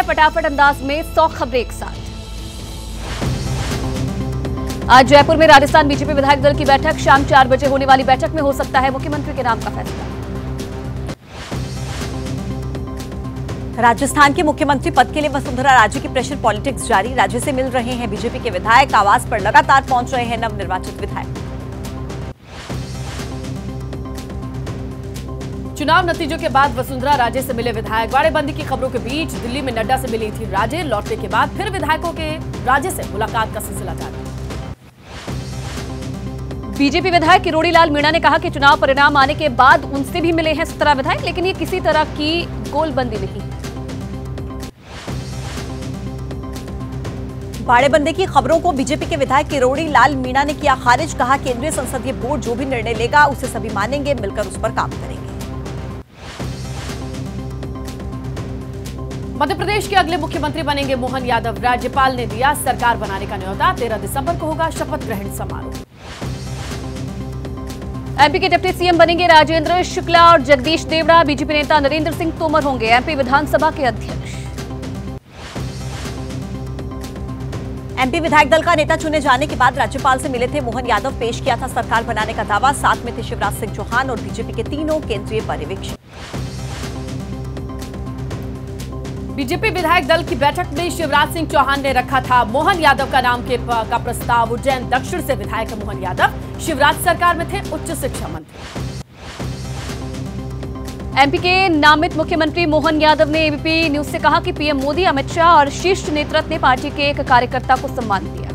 फटाफट अंदाज में 100 खबरें एक साथ। आज जयपुर में राजस्थान बीजेपी विधायक दल की बैठक। शाम 4 बजे होने वाली बैठक में हो सकता है मुख्यमंत्री के नाम का फैसला। राजस्थान के मुख्यमंत्री पद के लिए वसुंधरा राजे की प्रेशर पॉलिटिक्स जारी। राज्य से मिल रहे हैं बीजेपी के विधायक। आवास पर लगातार पहुंच रहे हैं नवनिर्वाचित विधायक। चुनाव नतीजों के बाद वसुंधरा राजे से मिले विधायक। बाड़ेबंदी की खबरों के बीच दिल्ली में नड्डा से मिली थी राजे। लौटने के बाद फिर विधायकों के राजे से मुलाकात का सिलसिला जारी। बीजेपी विधायक किरोड़ी लाल मीणा ने कहा कि चुनाव परिणाम आने के बाद उनसे भी मिले हैं 17 विधायक, लेकिन ये किसी तरह की गोलबंदी नहीं। बाड़ेबंदी की खबरों को बीजेपी के विधायक किरोड़ी लाल मीणा ने किया खारिज। कहा केंद्रीय संसदीय बोर्ड जो भी निर्णय लेगा उसे सभी मानेंगे, मिलकर उस पर काम करेंगे। मध्य प्रदेश के अगले मुख्यमंत्री बनेंगे मोहन यादव। राज्यपाल ने दिया सरकार बनाने का न्योता। 13 दिसंबर को होगा शपथ ग्रहण समारोह। एमपी के डिप्टी सीएम बनेंगे राजेंद्र शुक्ला और जगदीश देवड़ा। बीजेपी नेता नरेंद्र सिंह तोमर होंगे एमपी विधानसभा के अध्यक्ष। एमपी विधायक दल का नेता चुने जाने के बाद राज्यपाल से मिले थे मोहन यादव। पेश किया था सरकार बनाने का दावा। साथ में थे शिवराज सिंह चौहान और बीजेपी के तीनों केंद्रीय पर्यवेक्षक। बीजेपी विधायक दल की बैठक में शिवराज सिंह चौहान ने रखा था मोहन यादव का नाम का प्रस्ताव। उज्जैन दक्षिण से विधायक मोहन यादव। शिवराज सरकार में थे उच्च शिक्षा मंत्री। एमपी के नामित मुख्यमंत्री मोहन यादव ने एबीपी न्यूज से कहा कि पीएम मोदी, अमित शाह और शीर्ष नेतृत्व ने पार्टी के एक कार्यकर्ता को सम्मान दिया।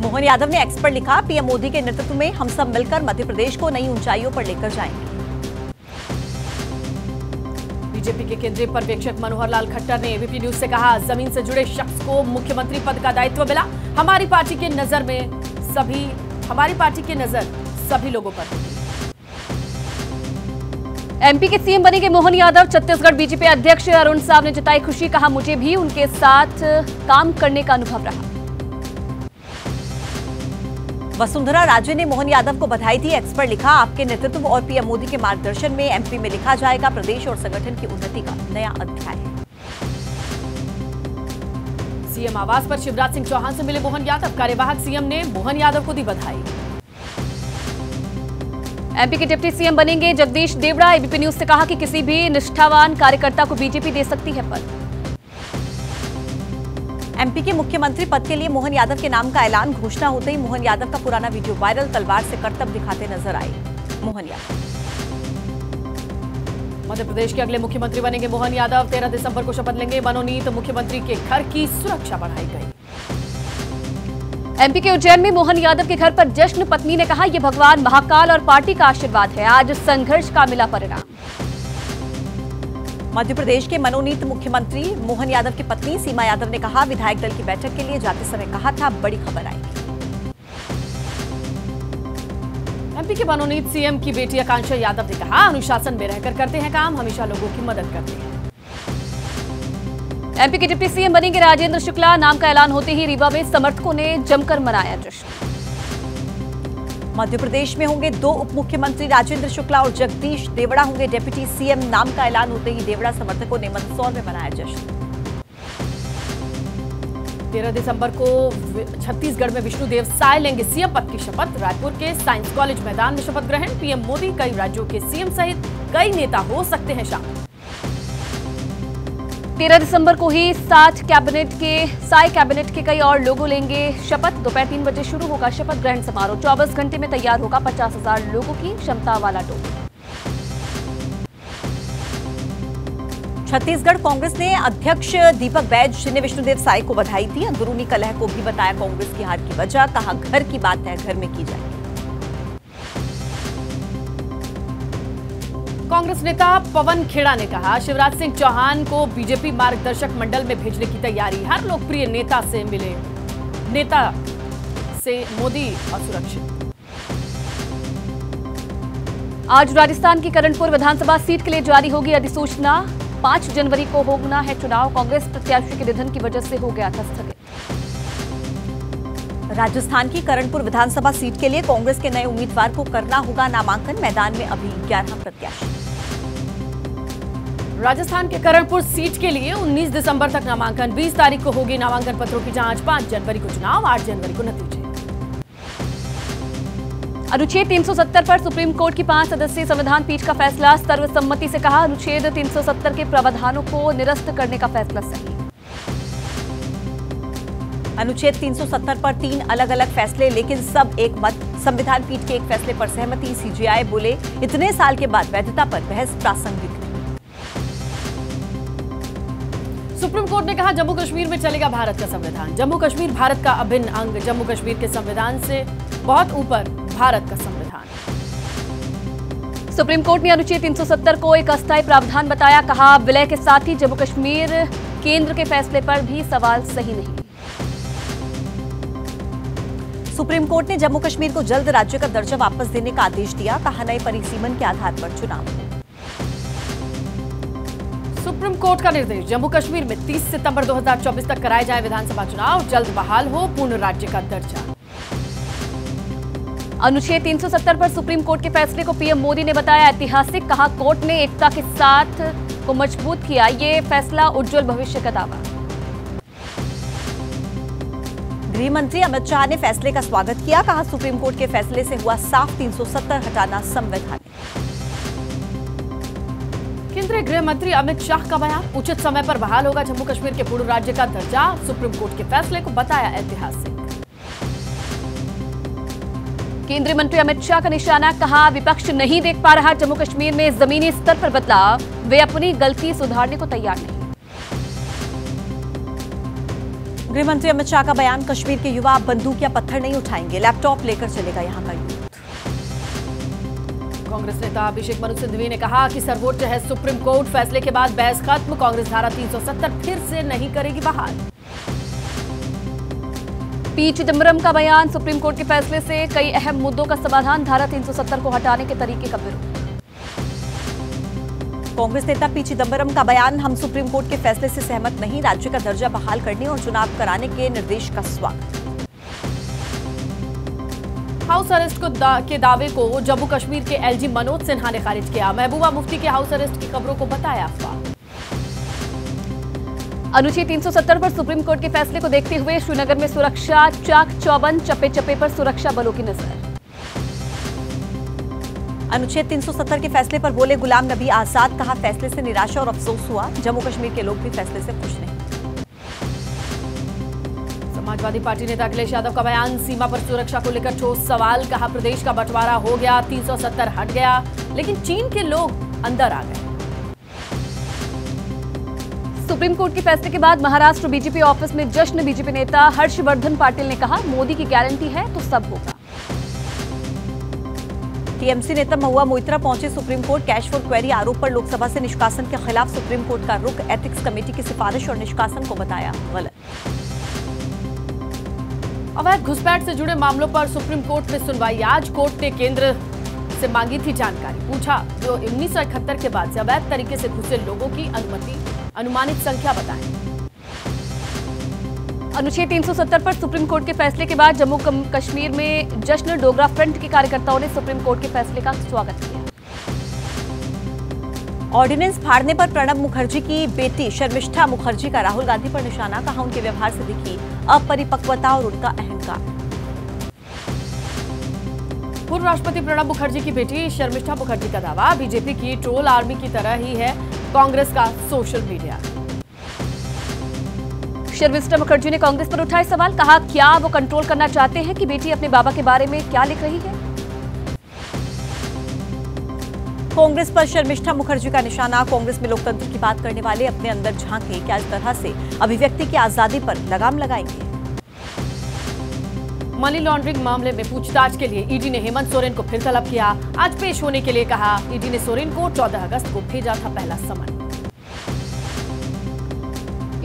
मोहन यादव ने एक्स पर लिखा, पीएम मोदी के नेतृत्व में हम सब मिलकर मध्य प्रदेश को नई ऊंचाइयों पर लेकर जाएंगे। बीजेपी के केंद्रीय पर्यवेक्षक मनोहर लाल खट्टर ने एबीपी न्यूज से कहा, जमीन से जुड़े शख्स को मुख्यमंत्री पद का दायित्व मिला। हमारी पार्टी की नजर सभी लोगों पर होगी। एमपी के सीएम बनेंगे मोहन यादव। छत्तीसगढ़ बीजेपी अध्यक्ष अरुण साव ने जताई खुशी। कहा, मुझे भी उनके साथ काम करने का अनुभव रहा। वसुंधरा राजे ने मोहन यादव को बधाई दी। एक्स पर लिखा, आपके नेतृत्व और पीएम मोदी के मार्गदर्शन में एमपी में लिखा जाएगा प्रदेश और संगठन की उन्नति का नया अध्याय। सीएम आवास पर शिवराज सिंह चौहान से मिले मोहन यादव। कार्यवाहक सीएम ने मोहन यादव को दी बधाई। एमपी के डिप्टी सीएम बनेंगे जगदीश देवड़ा। एबीपी न्यूज से कहा कि किसी भी निष्ठावान कार्यकर्ता को बीजेपी दे सकती है पद। एमपी के मुख्यमंत्री पद के लिए मोहन यादव के नाम का ऐलान। घोषणा होते ही मोहन यादव का पुराना वीडियो वायरल। तलवार से करतब दिखाते नजर आए मोहन यादव। मध्य प्रदेश के अगले मुख्यमंत्री बनेंगे मोहन यादव। 13 दिसंबर को शपथ लेंगे। मनोनीत मुख्यमंत्री के घर की सुरक्षा बढ़ाई गई। एमपी के उज्जैन में मोहन यादव के घर पर जश्न। पत्नी ने कहा, यह भगवान महाकाल और पार्टी का आशीर्वाद है। आज संघर्ष का मिला परिणाम। मध्य प्रदेश के मनोनीत मुख्यमंत्री मोहन यादव की पत्नी सीमा यादव ने कहा, विधायक दल की बैठक के लिए जाते समय कहा था, बड़ी खबर आएगी। एमपी के मनोनीत सीएम की बेटी आकांक्षा यादव ने कहा, अनुशासन में रहकर करते हैं काम, हमेशा लोगों की मदद करते हैं। एमपी के डिप्टी सीएम बनेंगे राजेंद्र शुक्ला। नाम का ऐलान होते ही रीवा में समर्थकों ने जमकर मनाया जश्न। मध्य प्रदेश में होंगे 2 उप मुख्यमंत्री। राजेंद्र शुक्ला और जगदीश देवड़ा होंगे डिप्टी सीएम। नाम का ऐलान होते ही देवड़ा समर्थकों ने मंदसौर में मनाया जश्न। 13 दिसंबर को छत्तीसगढ़ में विष्णुदेव साय लेंगे सीएम पद की शपथ। रायपुर के साइंस कॉलेज मैदान में शपथ ग्रहण। पीएम मोदी, कई राज्यों के सीएम सहित कई नेता हो सकते हैं शामिल। 13 दिसंबर को ही साई कैबिनेट के कई और लोगों लेंगे शपथ। दोपहर 3 बजे शुरू होगा शपथ ग्रहण समारोह। 24 घंटे में तैयार होगा 50,000 लोगों की क्षमता वाला डोल। छत्तीसगढ़ कांग्रेस ने अध्यक्ष दीपक बैज ने विष्णुदेव साय को बधाई दी। अंदरूनी कलह को भी बताया कांग्रेस की हार की वजह। कहा, घर की बात है, घर में की जाएगी। कांग्रेस नेता पवन खेड़ा ने कहा, शिवराज सिंह चौहान को बीजेपी मार्गदर्शक मंडल में भेजने की तैयारी। हर लोकप्रिय नेता से मोदी असुरक्षित। आज राजस्थान की करणपुर विधानसभा सीट के लिए जारी होगी अधिसूचना। 5 जनवरी को होना है चुनाव। कांग्रेस प्रत्याशी के निधन की वजह से हो गया था स्थगित। राजस्थान की करणपुर विधानसभा सीट के लिए कांग्रेस के नए उम्मीदवार को करना होगा नामांकन। मैदान में अभी 11 प्रत्याशी। राजस्थान के करणपुर सीट के लिए 19 दिसंबर तक नामांकन, 20 तारीख को होगी नामांकन पत्रों की जांच, 5 जनवरी को चुनाव, 8 जनवरी को नतीजे। अनुच्छेद 370 पर सुप्रीम कोर्ट की 5 सदस्यीय संविधान पीठ का फैसला, सर्वसम्मति से कहा अनुच्छेद 370 के प्रावधानों को निरस्त करने का फैसला सही। अनुच्छेद 370 पर 3 अलग अलग फैसले, लेकिन सब एक मत। संविधान पीठ के एक फैसले पर सहमति। सीजेआई बोले इतने साल के बाद वैधता पर बहस प्रासंगिक नहीं। सुप्रीम कोर्ट ने कहा जम्मू कश्मीर में चलेगा भारत का संविधान, जम्मू कश्मीर भारत का अभिन्न अंग, जम्मू कश्मीर के संविधान से बहुत ऊपर भारत का संविधान। सुप्रीम कोर्ट ने अनुच्छेद 370 को एक अस्थायी प्रावधान बताया, कहा विलय के साथ ही जम्मू कश्मीर केंद्र के फैसले पर भी सवाल सही नहीं। सुप्रीम कोर्ट ने जम्मू कश्मीर को जल्द राज्य का दर्जा वापस देने का आदेश दिया, कहा नए परिसीमन के आधार पर चुनाव हो। सुप्रीम कोर्ट का निर्देश, जम्मू कश्मीर में 30 सितंबर 2024 तक कराए जाए विधानसभा चुनाव, जल्द बहाल हो पूर्ण राज्य का दर्जा। अनुच्छेद 370 पर सुप्रीम कोर्ट के फैसले को पीएम मोदी ने बताया ऐतिहासिक, कहा कोर्ट ने एकता के साथ को मजबूत किया, ये फैसला उज्जवल भविष्य का दावा। गृह मंत्री अमित शाह ने फैसले का स्वागत किया, कहा सुप्रीम कोर्ट के फैसले से हुआ साफ 370 हटाना संवैधानिक। केंद्रीय गृह मंत्री अमित शाह का बयान, उचित समय पर बहाल होगा जम्मू कश्मीर के पूर्ण राज्य का दर्जा, सुप्रीम कोर्ट के फैसले को बताया ऐतिहासिक। केंद्रीय मंत्री अमित शाह का निशाना, कहा विपक्ष नहीं देख पा रहा जम्मू कश्मीर में जमीनी स्तर पर बदलाव, वे अपनी गलती सुधारने को तैयार नहीं। गृह मंत्री अमित शाह का बयान, कश्मीर के युवा बंदूक या पत्थर नहीं उठाएंगे, लैपटॉप लेकर चलेगा यहां का यूथ। कांग्रेस नेता अभिषेक मनु सिंघवी ने कहा कि सर्वोच्च है सुप्रीम कोर्ट, फैसले के बाद बहस खत्म, कांग्रेस धारा 370 फिर से नहीं करेगी बहाल। पी चिदम्बरम का बयान, सुप्रीम कोर्ट के फैसले से कई अहम मुद्दों का समाधान, धारा 370 को हटाने के तरीके का विरोध। कांग्रेस नेता पी चिदम्बरम का बयान, हम सुप्रीम कोर्ट के फैसले से सहमत नहीं, राज्य का दर्जा बहाल करने और चुनाव कराने के निर्देश का स्वागत। हाउस अरेस्ट के दावे को जम्मू कश्मीर के एलजी मनोज सिन्हा ने खारिज किया, महबूबा मुफ्ती के हाउस अरेस्ट की खबरों को बताया अफवाह। अनुच्छेद 370 पर सुप्रीम कोर्ट के फैसले को देखते हुए श्रीनगर में सुरक्षा चाक चौबंद, चप्पे चप्पे पर सुरक्षा बलों की नजर। अनुच्छेद 370 के फैसले पर बोले गुलाम नबी आजाद, कहा फैसले से निराशा और अफसोस हुआ, जम्मू कश्मीर के लोग भी फैसले से खुश नहीं। समाजवादी पार्टी नेता अखिलेश यादव का बयान, सीमा पर सुरक्षा को लेकर ठोस सवाल, कहा प्रदेश का बंटवारा हो गया, 370 हट गया, लेकिन चीन के लोग अंदर आ गए। सुप्रीम कोर्ट के फैसले के बाद महाराष्ट्र बीजेपी ऑफिस में जश्न, बीजेपी नेता हर्षवर्धन पाटिल ने कहा मोदी की गारंटी है तो सब होगा। टीएमसी नेता महुआ मोइत्रा पहुंचे supreme court, cash for query आरोप पर लोकसभा से निष्कासन के खिलाफ सुप्रीम कोर्ट का रुख, एथिक्स कमेटी की सिफारिश और निष्कासन को बताया गलत। अवैध घुसपैठ से जुड़े मामलों पर सुप्रीम कोर्ट में सुनवाई आज, कोर्ट ने केंद्र से मांगी थी जानकारी, पूछा जो 1971 के बाद से अवैध तरीके से घुसे लोगों की अनुमानित संख्या बताएं। अनुच्छेद 370 पर सुप्रीम कोर्ट के फैसले के बाद जम्मू कश्मीर में जश्न, डोगरा फ्रंट के कार्यकर्ताओं ने सुप्रीम कोर्ट के फैसले का स्वागत किया। ऑर्डिनेंस फाड़ने पर प्रणब मुखर्जी की बेटी शर्मिष्ठा मुखर्जी का राहुल गांधी पर निशाना, कहा उनके व्यवहार से दिखी अपरिपक्वता और उनका अहंकार। पूर्व राष्ट्रपति प्रणब मुखर्जी की बेटी शर्मिष्ठा मुखर्जी का दावा, बीजेपी की ट्रोल आर्मी की तरह ही है कांग्रेस का सोशल मीडिया। शर्मिष्ठा मुखर्जी ने कांग्रेस पर उठाए सवाल, कहा क्या वो कंट्रोल करना चाहते हैं कि बेटी अपने बाबा के बारे में क्या लिख रही है। कांग्रेस पर शर्मिष्ठा मुखर्जी का निशाना, कांग्रेस में लोकतंत्र की बात करने वाले अपने अंदर झांके, क्या इस तरह से अभिव्यक्ति की आजादी पर लगाम लगाएंगे। मनी लॉन्ड्रिंग मामले में पूछताछ के लिए ईडी ने हेमंत सोरेन को फिर तलब किया, आज पेश होने के लिए कहा। ईडी ने सोरेन को 14 अगस्त को भेजा था पहला समन।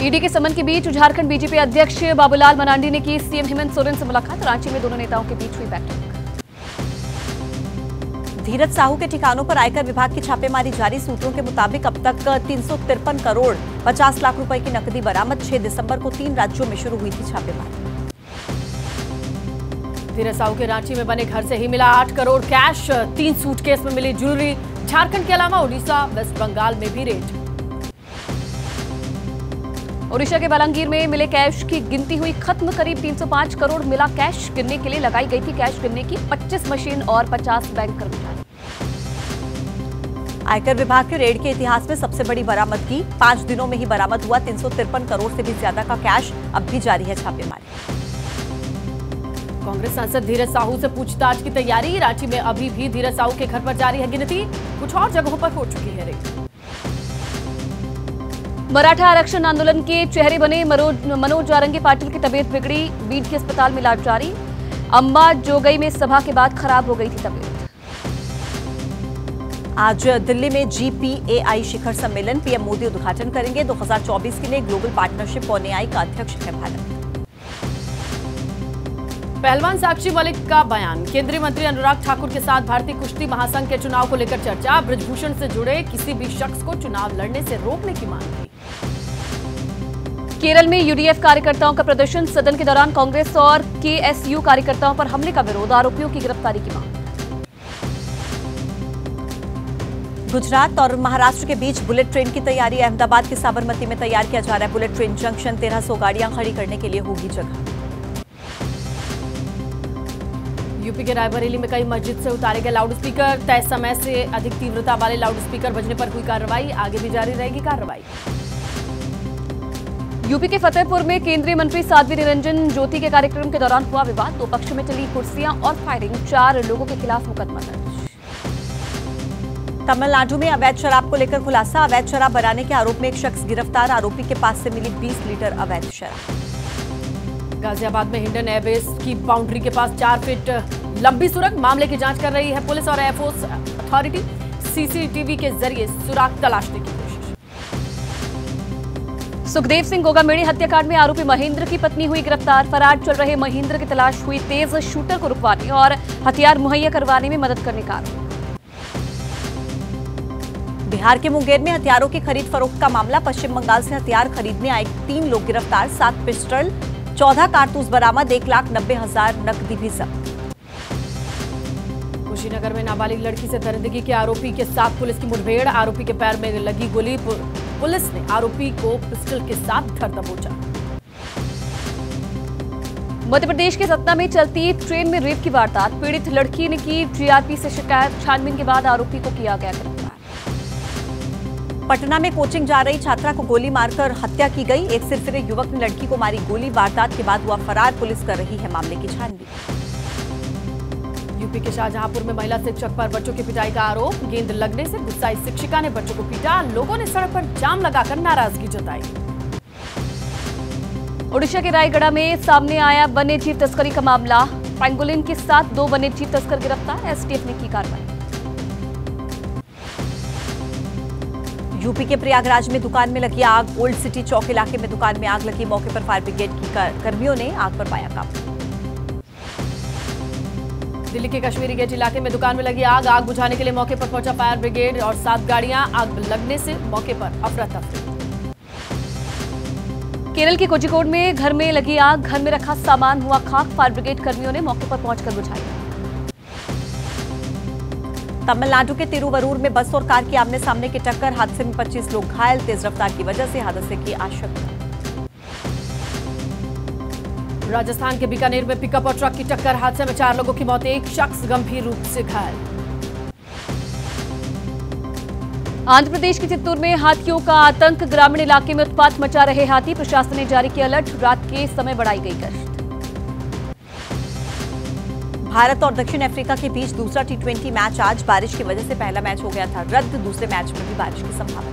ईडी के समन के बीच झारखंड बीजेपी अध्यक्ष बाबूलाल मरांडी ने की सीएम हेमंत सोरेन से मुलाकात, रांची में दोनों नेताओं के बीच हुई बैठक। धीरज साहू के ठिकानों पर आयकर विभाग की छापेमारी जारी, सूत्रों के मुताबिक अब तक 353 करोड़ 50 लाख रुपए की नकदी बरामद। 6 दिसंबर को 3 राज्यों में शुरू हुई थी छापेमारी। धीरज साहू के रांची में बने घर से ही मिला 8 करोड़ कैश, 3 सूटकेस में मिली ज्वेलरी। झारखंड के अलावा उड़ीसा, वेस्ट बंगाल में भी रेड। ओडिशा के बलांगीर में मिले कैश की गिनती हुई खत्म। करीब 305 करोड़ मिला कैश। गिनने के लिए लगाई गई थी कैश गिनने की 25 मशीन और 50 बैंक कर्मचारी। आयकर विभाग के रेड के इतिहास में सबसे बड़ी बरामदगी। 5 दिनों में ही बरामद हुआ 353 करोड़ से भी ज्यादा का कैश। अब भी जारी है छापेमारी। कांग्रेस सांसद धीरज साहू से पूछताछ की तैयारी। रांची में अभी भी धीरज साहू के घर पर जारी है गिनती। कुछ और जगहों पर हो चुकी है रेड। मराठा आरक्षण आंदोलन के चेहरे बने मनोज वारंगी पाटिल की तबीयत बिगड़ी। बीड के अस्पताल में इलाज जारी। अम्बा जोगई में सभा के बाद खराब हो गई थी तबीयत। आज दिल्ली में GPAI शिखर सम्मेलन पीएम मोदी उद्घाटन करेंगे। 2024 के लिए ग्लोबल पार्टनरशिप फॉर एआई का अध्यक्ष है भारत। पहलवान साक्षी मलिक का बयान। केंद्रीय मंत्री अनुराग ठाकुर के साथ भारतीय कुश्ती महासंघ के चुनाव को लेकर चर्चा। ब्रजभूषण से जुड़े किसी भी शख्स को चुनाव लड़ने से रोकने की मांग की। केरल में यूडीएफ कार्यकर्ताओं का प्रदर्शन। सदन के दौरान कांग्रेस और केएसयू कार्यकर्ताओं पर हमले का विरोध। आरोपियों की गिरफ्तारी की मांग। गुजरात और महाराष्ट्र के बीच बुलेट ट्रेन की तैयारी। अहमदाबाद के साबरमती में तैयार किया जा रहा है बुलेट ट्रेन जंक्शन। 1300 गाड़ियां खड़ी करने के लिए होगी जगह। यूपी के रायबरेली में कई मस्जिद से उतारे गए लाउडस्पीकर। तय समय से अधिक तीव्रता वाले लाउडस्पीकर बजने पर हुई कार्रवाई। आगे भी जारी रहेगी कार्रवाई। यूपी के फतेहपुर में केंद्रीय मंत्री साध्वी निरंजन ज्योति के कार्यक्रम के दौरान हुआ विवाद। 2 पक्ष में चली कुर्सियां और फायरिंग। 4 लोगों के खिलाफ मुकदमा दर्ज। तमिलनाडु में अवैध शराब को लेकर खुलासा। अवैध शराब बनाने के आरोप में एक शख्स गिरफ्तार। आरोपी के पास से मिली 20 लीटर अवैध शराब। गाजियाबाद में हिंडन एयरबेस की बाउंड्री के पास 4 फीट लंबी सुरंग। मामले की जांच कर रही है पुलिस और एयरफोर्स अथॉरिटी। सीसीटीवी के जरिए सुराग तलाशने की कोशिश। सुखदेव सिंह गोगामेड़ी हत्याकांड में आरोपी महेंद्र की पत्नी हुई गिरफ्तार। फरार चल रहे महेंद्र की तलाश हुई तेज। शूटर को रुकवाने और हथियार मुहैया करवाने में मदद करने का आरोप। बिहार के मुंगेर में हथियारों की खरीद फरोख्त का मामला। पश्चिम बंगाल से हथियार खरीदने आए 3 लोग गिरफ्तार। 7 पिस्टल 14 कारतूस बरामद। 1,90,000 नकदी भी जब्त। कुशीनगर में नाबालिग लड़की से दरिंदगी के आरोपी के साथ पुलिस की मुठभेड़। आरोपी के पैर में लगी गोली। पुलिस ने आरोपी को पिस्टल के साथ धर दबोचा। मध्य प्रदेश के सतना में चलती ट्रेन में रेप की वारदात। पीड़ित लड़की ने की जीआरपी से शिकायत। छानबीन के बाद आरोपी को किया गया गिरफ्तार। पटना में कोचिंग जा रही छात्रा को गोली मारकर हत्या की गई। एक सिरफिरे युवक ने लड़की को मारी गोली। वारदात के बाद हुआ फरार। पुलिस कर रही है मामले की छानबीन। यूपी के शाहजहांपुर में महिला शिक्षक पर बच्चों की पिटाई का आरोप। गेंद लगने से गुस्साई शिक्षिका ने बच्चों को पीटा। लोगों ने सड़क पर जाम लगाकर नाराजगी जताई। ओडिशा के रायगढ़ में सामने आया वन्य जीव तस्करी का मामला। पेंगोलिन के साथ 2 वन्य जीव तस्कर गिरफ्तार। एसटीएफ ने की कार्रवाई। यूपी के प्रयागराज में दुकान में लगी आग। ओल्ड सिटी चौक इलाके में दुकान में आग लगी। मौके पर फायर ब्रिगेड की कर्मियों ने आग पर पाया काबू। दिल्ली के कश्मीरी गेट इलाके में दुकान में लगी आग। आग बुझाने के लिए मौके पर पहुंचा फायर ब्रिगेड और 7 गाड़ियां। आग लगने से मौके पर अफरा तफरी। केरल के कोझिकोड में घर में लगी आग। घर में रखा सामान हुआ खाक। फायर ब्रिगेड कर्मियों ने मौके पर पहुंचकर बुझाई। तमिलनाडु के तिरुवरूर में बस और कार की आमने सामने की टक्कर। हादसे में 25 लोग घायल। तेज रफ्तार की वजह से हादसे की आशंका। राजस्थान के बीकानेर में पिकअप और ट्रक की टक्कर। हादसे में 4 लोगों की मौत। एक शख्स गंभीर रूप से घायल। आंध्र प्रदेश के चित्तूर में हाथियों का आतंक। ग्रामीण इलाके में उत्पात मचा रहे हाथी। प्रशासन ने जारी किया अलर्ट। रात के समय बढ़ाई गई गश्त। भारत और दक्षिण अफ्रीका के बीच दूसरा T20 मैच आज। बारिश की वजह से पहला मैच हो गया था रद्द। दूसरे मैच में भी बारिश की संभावना।